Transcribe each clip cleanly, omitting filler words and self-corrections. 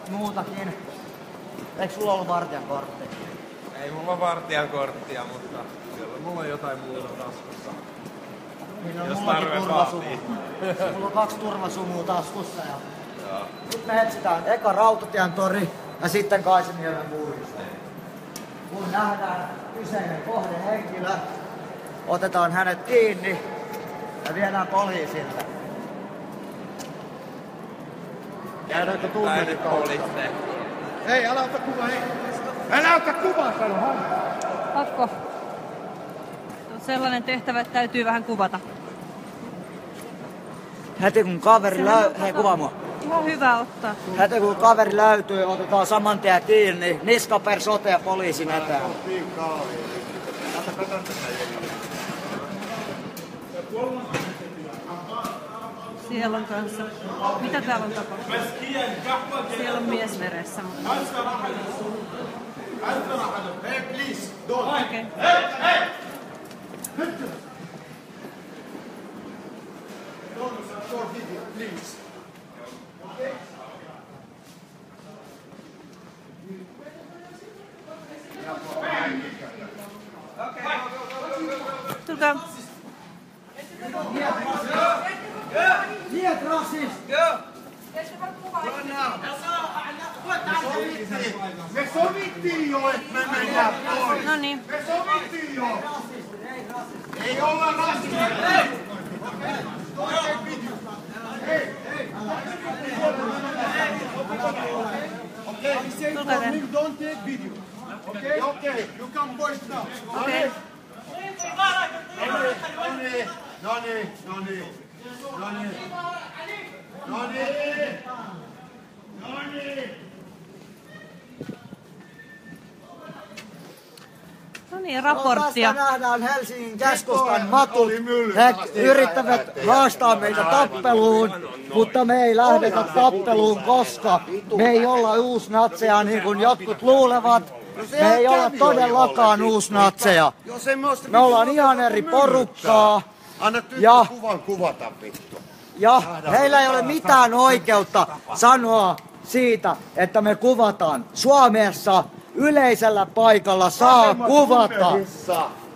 muutakin. Eikö sulla ollut vartijan kortti? Ei mulla vartijan korttia, mutta kyllä mulla on jotain muuta taskussa. Niin on jos mullakin tarve turvasumu. vaatii. Mulla on 2 turvasumua taskussa. Nyt me etsitään eka Rautatien tori ja sitten Kaisaniemen puisto. Kun nähdään kyseinen kohdehenkilö, otetaan hänet kiinni ja viedään poliisille. Jäädäänkö tunnelin kautta? Hei, älä ota kuvaa, hei! Älä ota kuvaa, sano hän! Pakko. Sellainen tehtävä, että täytyy vähän kuvata. Heti kun kaveri hei kuvaa mua. Ihan hyvä ottaa. Heti kun kaveri löytyy, otetaan saman tien kiinni. Niska per sote ja poliisin eteen. Siellä on kanssa. Mitä täällä on tapahtunut? Siellä on mies veressä. Okei. Tulkaa. Niet racist! Me sovittiin jo, että me mennään pois! No niin. Me sovittiin jo! Ei olla rasistia! Don't take video. Okay? Okay. You come boys now. Okay. No niin, raporttia. Tästä nähdään Helsingin keskustan matut. He yrittävät haastaa meitä tappeluun, mutta me ei lähdetä tappeluun, koska me ei olla uusnatseja niin kuin jotkut luulevat. Me ei olla todellakaan uusnatseja. Me ollaan ihan eri porukkaa. Anna tyttö kuvan kuvata, vittu. Ja heillä ei ole mitään oikeutta sanoa siitä, että me kuvataan. Suomessa yleisellä paikalla saa kuvata.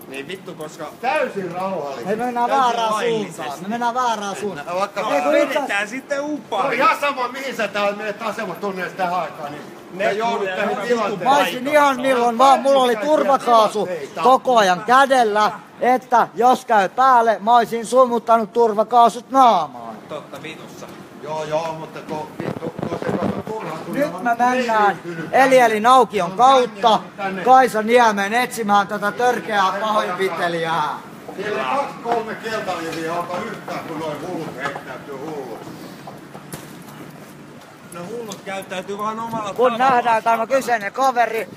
Niin vittu, koska täysin rauhallisesti. Me mennään väärään suuntaan. Me mennään väärään suuntaan. Vaikka yritetään sitten upaa. On ihan sama, mihin sä täällä menet asematunneessa tähän aikaan, niin ne joudut tähän tilanteeseen. Mä olisin ihan milloin vaan, mulla oli turvakaasu koko ajan kädellä, että jos käy päälle, mä olisin sumuttanut turvakaasut naamaan. Totta vitussa. Joo, mutta vittu, nyt me mennään Elielin aukion kautta Kaisaniemen etsimään tätä törkeää pahoinpitelijää. Siellä on 2-3 keltaliviä, onpa yhtään kun noin hullut heittäytyy hulluksi. No hullut käyttäytyy vaan omalla kun nähdään tämä kyseinen kaveri,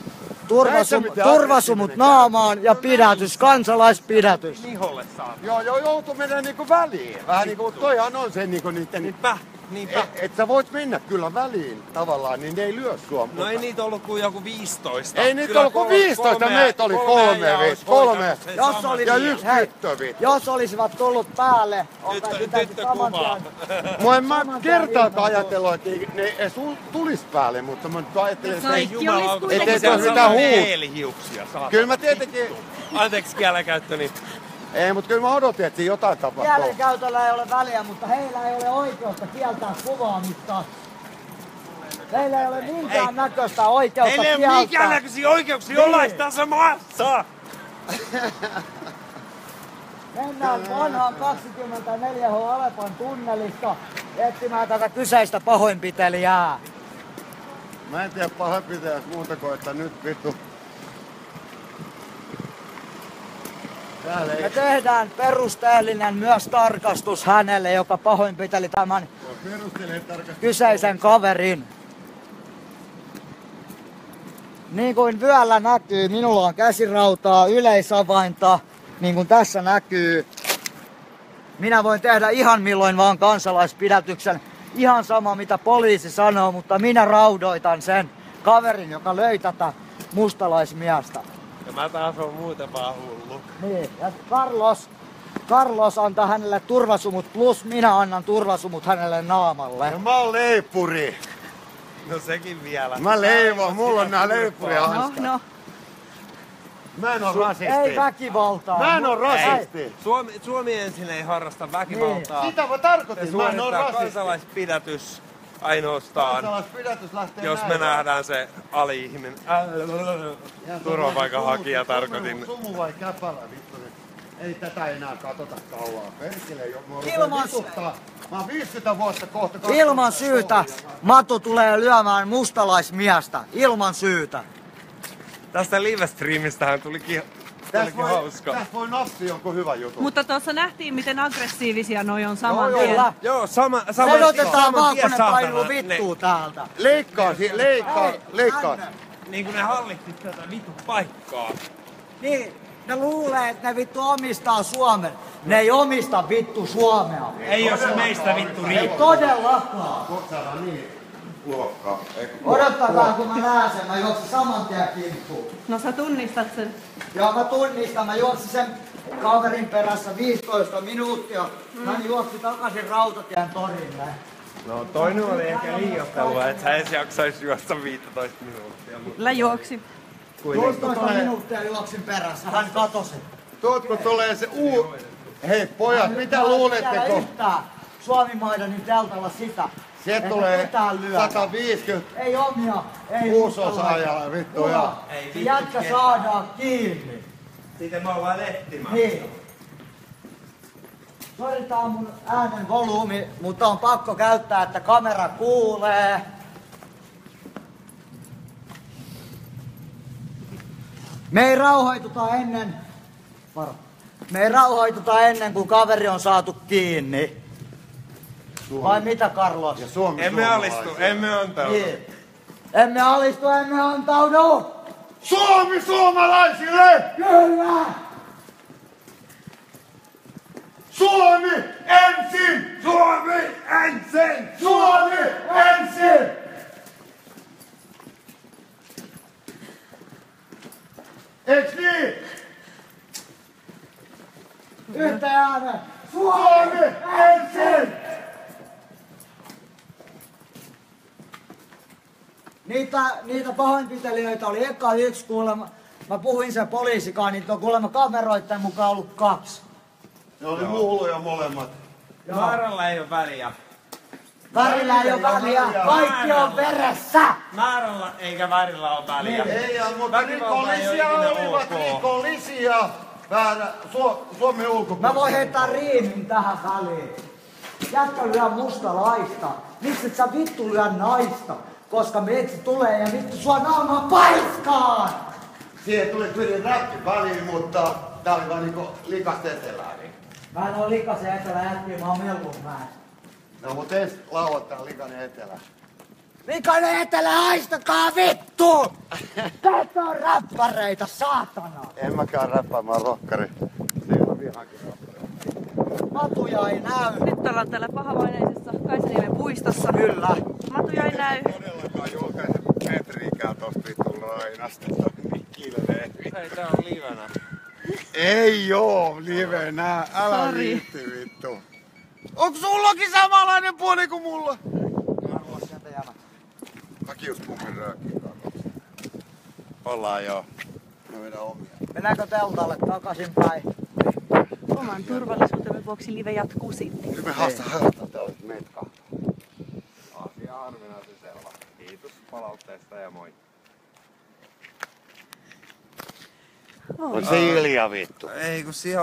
turvasumut naamaan ja pidätys, kansalaispidätys. Niholle saa. Joo, joutuu mennä niinku väliin. Vähän niinku, toihan on se niinku niitten... Niinpä. Et sä voit mennä kyllä väliin tavallaan, niin ne ei lyö sua. No ei niitä ollut kuin joku 15. Ei niitä ollut kuin 15, meitä oli kolme. Ja yksi tyttö. Jos olisivat tullut päälle, tyttö kuvaa. Mä en kertaakaan ajatellut, että ne edes tulis päälle, mutta mä nyt ajattelin, että ei ole mitään huut. Kyllä mä tietenkin... Anteeksi kielenkäyttöni. Ei, mutta kyllä mä odotin, että jotain tapahtuu. Kielenkäytöllä ei ole väliä, mutta heillä ei ole oikeutta kieltää kuvaamista. Heillä ei ole minkään näköistä oikeutta kieltää. Heillä ei ole minkään näköisiä oikeuksia jollain tässä maassa. Mennään vanhaan 24H Alepan tunnelista etsimään tätä kyseistä pahoinpitelijää. Mä en tiedä pahoinpitelijästä muuta kuin, että nyt vittu. Me tehdään perusteellinen myös tarkastus hänelle, joka pahoinpiteli tämän kyseisen kaverin. Niin kuin vyöllä näkyy, minulla on käsirautaa, yleisavainta, niin kuin tässä näkyy. Minä voin tehdä ihan milloin vaan kansalaispidätyksen. Ihan sama mitä poliisi sanoo, mutta minä raudoitan sen kaverin, joka löi tätä mustalaismiestä. Ja mä taas on muuten vaan hullu. Niin, ja Carlos antaa hänelle turvasumut plus minä annan turvasumut hänelle naamalle. Ja mä oon leipuri. No sekin vielä. Mä leivon, mulla on nää leipurihanskat. No. Mä en oo rasisti. Ei väkivaltaa. Mä en oo rasisti. Suomi ensin ei harrasta väkivaltaa. Sitä mä Se tarkoitin, mä en oo suorittaa rasisti. kansalaispidätys ainoastaan, Kansalaispidätys lähtee jos me näin. nähdään se ali-ihminen. Turvapaikanhakija tarkoitin. Sumu vai käpälä, vittu. Ei tätä enää katota kauaa. Perkele jo. Mä oon 50 vuotta kohta. Ilman syytä Matu tulee lyömään mustalaismiestä. Ilman syytä. Tästä livestreamistähän tulikin hauska. Tässä voi napsi jonkun hyvä juttu. Mutta tuossa nähtiin, miten aggressiivisia noi on saman tien. Kyllä. Joo, sama Odotetaan vaan, kun tien ne saatana. painuu vittuu täältä. Leikkaa. Niin kuin ne hallitsi tätä vittu paikkaa. Niin, ne luulee, että ne vittu omistaa Suomen. Ne ei omista vittu Suomea. Ei oo se meistä vittu Ei riippu. todellakaan. Saadaan niin luokkaa. Odottakaa, kun mä näen sen. Mä juoksin saman tien kimppuun. No sä tunnistat sen. Joo, mä tunnistan. Mä juoksin sen kaverin perässä 15 minuuttia. Hän juoksi takaisin Rautatien torille. No toinen oli ehkä liioittelua, että sä edes jaksais juosta 15 minuuttia. Kyllä juoksi. 15 minuuttia juoksin perässä. Hän katosi. Tuotko tulee se Hei pojat, mitä luuletteko? Suomi-Maidanin teltalla sitä. Se Eikä tulee ketään lyödä. 150 Ei omia, ei kuusosaajalla, vittu ja. Se jätkä saadaan kiinni. Sitten me ollaan lehtimään. Niin. Sori, tää on mun äänen volyymi, mutta on pakko käyttää, että kamera kuulee. Me ei rauhoituta ennen... Varo. Me ei rauhoituta ennen kuin kaveri on saatu kiinni. Vai mitä, Carlos? Ja Suomi Emme alistu, emme antaudu. Niin. Emme alistu, emme antaudu! Suomi suomalaisille! Kyllä! Suomi ensin! Suomi ensin! Suomi ensin! Eiks niin? Yhtä ääneen! Suomi ensin! Niitä pahoinpitelijöitä oli eka yksi kuulemma. Mä puhuin sen poliisikaan, niitä on kuulemma kameroitten mukaan ollut 2. Ne oli hulluja molemmat. Määrällä ei oo väliä. Värillä ei ole väliä, kaikki on veressä! Määrällä eikä värillä oo väliä. Ei, mutta Väkivalta ei oo rikollisia ikinä olivat ok. rikollisia. Väärä Suomen ulkopuolella. Mä voin heittää riimin tähän väliin. Jätkä lyö mustalaista. Miksi et sä vittu lyö naista? Koska metsi tulee ja vittu sua naamaa paiskaan! Siihen tuli kyllä räppi väliin, mutta tää oli vaan niinku likasta etelää. Niin. Mä en oo likasen etelä jätkiä, mä oon Melkunmäen. No mut ensi lauantaina likainen etelä. Likainen etelä, haistakaa vittu! Tätä on räppäreitä, saatana! En mäkään räppää, mä oon rokkari. Siinä on vihankin rokkari. Matuja ei näy. Nyt ollaan täällä pahavaineisessa Kaisaniemen puistossa. Kyllä. Matuja ei näy. Todellakaan julkaise metriikään tosta vitun rainasta. Niin kilveen. Ei, tää on livenä. Ei oo livenä, älä Sori. viitti vittu. Onko sullakin samanlainen puoli kuin mulla? Mäkin just kummin röökkiin katsotaan. Ollaan joo. Me mennään omia. Mennäänkö teltalle takaisinpäin? Oman turvallisuutemme vuoksi live jatkuu sitten. Kyllä me haastaa täällä meitä kahta. Asia harvinaisen selvä. Kiitos palautteesta ja moi. On se Ilja vittu. Ei kun siellä